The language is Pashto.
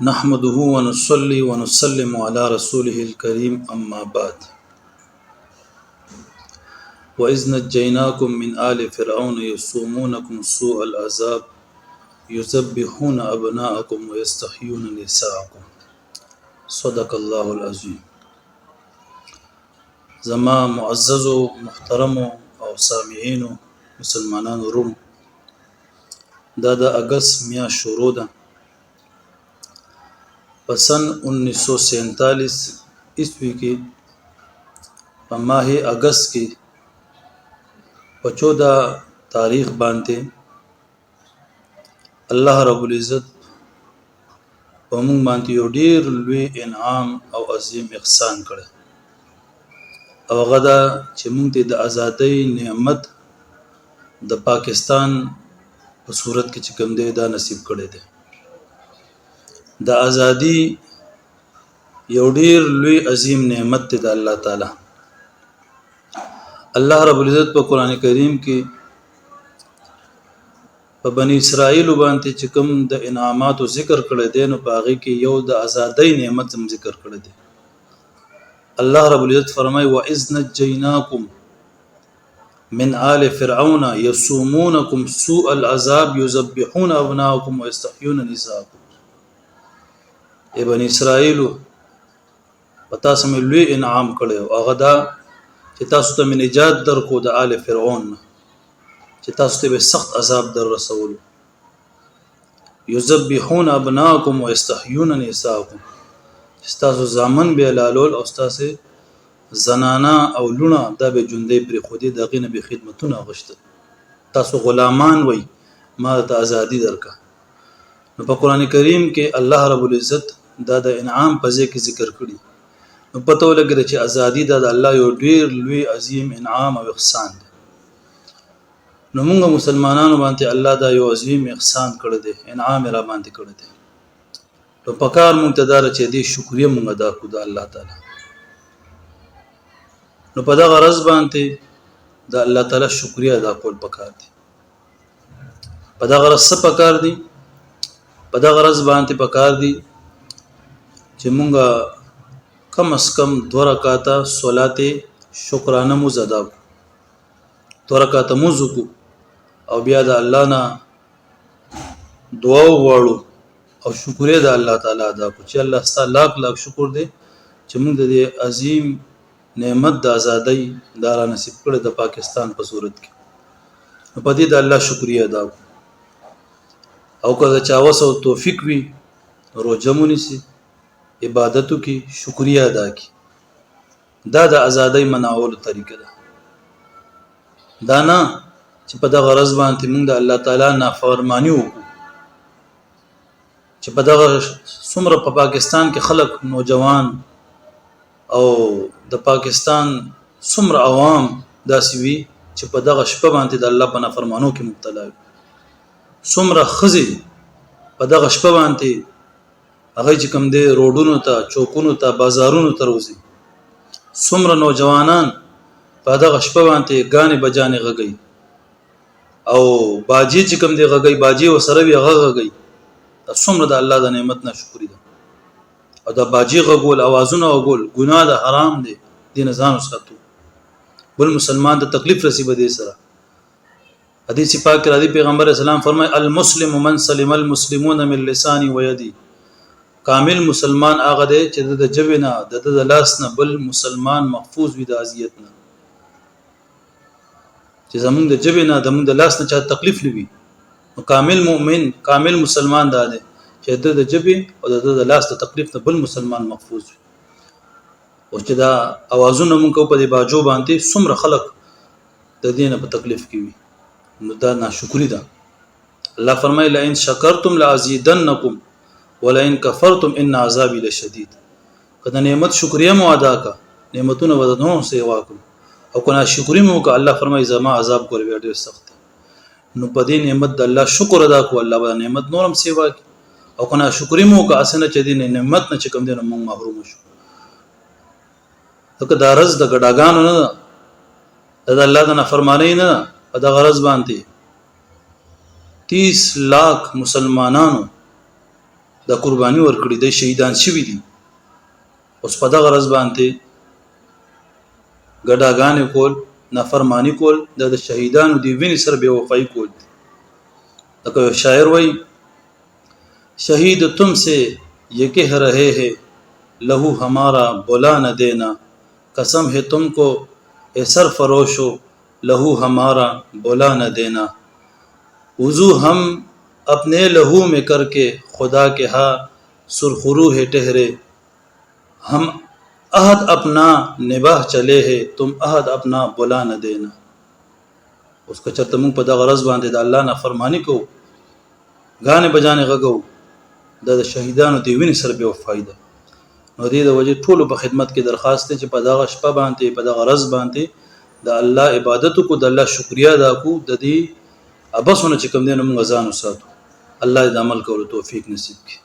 نحمده ونصلي ونسلم على رسوله الكريم أما بعد وإذ نجيناكم من آل فرعون يسومونكم سوء العذاب يذبحون أبناءكم ويستحيون نساءكم صدق الله العظيم. زما معزز محترم او سامعين مسلمانان روم، دا د اگست میا شروع ده په سن 1947 عیسوي کې په ماه اگست کې په 14 تاریخ باندې الله رب العزت په موږ باندې یو ډیر لوی انعام او عظیم احسان کړی، او غدا چې موږ د ازادۍ نعمت د پاکستان په صورت کې چې کوم دی دا نصیب کړی دی. د ازادي یو ډیر لوی عظیم نعمت دی د الله تعالی. الله رب العزت په قران کریم کې په بنی اسرائیل باندې چې کوم د انعاماتو ذکر کړی دی نو په هغه کې یو د ازادۍ نعمت هم ذکر کړی دی. الله رب العزت فرمای وَإِذْ نَجَّيْنَاكُمْ من آل فرعون يسومونكم سوء العذاب يذبحون أبناءكم ويستحيون نساءكم. ای بنی اسرائیل پتا سم لوی انعام کړو، هغه دا چې تاسو ته نجات درکو د آل فرعون، چې تاسو ته سخت عذاب در رسول. يذبحون أبناءكم ويستحيون نساءكم، تاسو زامن به لالول او تاسو زنانا او لونه دا به جوندې پر خودي دغه نه به خدمتونه غشته، تاسو غلامان وای ما ته ازادي درکا. نو په قران کریم کې الله رب العزت دا د انعام په ځای کې ذکر کړی، نو پته ولګی چې ازادي دا د الله یو ډیر لوی عظیم انعام او احسان دی. نو موږ مسلمانانو باندې الله دا یو عظیم احسان کړی دی، انعام را باندې کړی دی. نو پکار مونږ ته دار چې دې شکریا مونږ ادا کړو د الله تعالی. نو په دا غرض باندې د الله تعالی شکریا ادا کول پکار دي. په دا غرض څه پکار دي؟ په دا غرض باندې پکار دي چې مونږ کم از کم 2 رکعاته صلات شکرانه مو ادا کړو، 2 رکعاته مو وکړو او بیا د الله نه دعا وغواړو او شکریا د الله تعالی ادا کو چې الله ستاسو لاک لاک شکر دی چې موږ د عظیم نعمت د ازادۍ دارا نصیب کړی د پاکستان په صورت کې. په دې د الله شکریا ادا کو، او که چا وسو توفیق وي روزه مونږی عبادتو کې شکریا ادا کی. دا د ازادۍ مناولو طریقه ده. دا نه چې په دغه غرض باندې موږ د الله تعالی نافرمانی وکړو، چې په دغه څومره په پاکستان کې خلک نوجوان او د پاکستان څومره عوام داسې وي چې په دغه شپه باندې د الله په نافرمانو کې مبتلا وي. څومره خزي په دغه شپه باندې هغه چې کوم دی روډونو ته چوکونو ته بازارونو ته روزي. څومره نوجوانان په دغه شپه باندې غانې بجانې غږي او باجی چې کوم دی غږي باجی وسره وی غږي. څومره د الله د نعمت نه شکر دي. او د باجی غول اوازونه وګول ګناه ده، حرام دي، دین ځان وساتو. بل مسلمان د تکلیف رسیب دي سره. حدیث پاک کې راځي پیغمبر اسلام فرمای المسلم من سلم المسلمون من لساني ويدي. کامل مسلمان هغه دی چې د جبنه د لاس نه بل مسلمان محفوظ وي د اذیت نه، چې زمونږ د جبنه د موږ د لاس نه چا تکلیف لوي. نو کامل مؤمن کامل مسلمان دا دی چې د جبې او د لاس د تکلیف نه بل مسلمان محفوظ وي. او چې دا اوازونه مونږ په دې باجو باندې څومره خلک د دینه په تکلیف کې وي، نو دا ناشکری ده. الله فرمایي لئن شکرتم لازیدنکم ولئن کفرتم ان عذابی لشدید. کله نعمت شکریا مو ادا کا نعمتونه ودنو سیوا کو، او کله شکرې مو کا الله فرمایي زما عذاب کول ډیر سخت. نو په دې نعمت د الله شکر ادا کو، الله به نعمت نورم سیوا کی. او کنه شکرې مو کا اسنه چې دې نعمت نه چې کوم دې موږ محروم شو. ته دا رز د ګډاګانو نه د الله د نافرمانی نه په د غرض باندې 30 लाख مسلمانانو د قرباني ورکړي د شهیدان شوي دي اوس په دغه غرض باندې ګډاګانې کول نافرمانی کول د شهیدانو دی ویني سره بے وفائی کول لکه شاعر وای शहीद तुमसे ये कह रहे हैं लहू हमारा बुला न देना कसम है तुमको ए सरफरोशो लहू हमारा बुला न देना वज़ू हम अपने लहू में करके खुदा के हाँ सुरखरू है ठहरे हम अहद अपना निभाह चले है तुम अहद अपना बुला न देना उसका चरते मुँह पर गरज बांधे द अल्लाह ना फरमानी को गाने बजाने गगो د شهیدانو دی ویني سره به فائدہ نو دې د وجه ټول په خدمت کې درخواست ته چې په دغه شپه باندې په دغه ورځ باندې د الله عبادت کو د الله شکریا ادا کو د دې ابسونه چې کوم دین موږ ځان وساتو الله دې عمل کولو توفیق نصیب کړي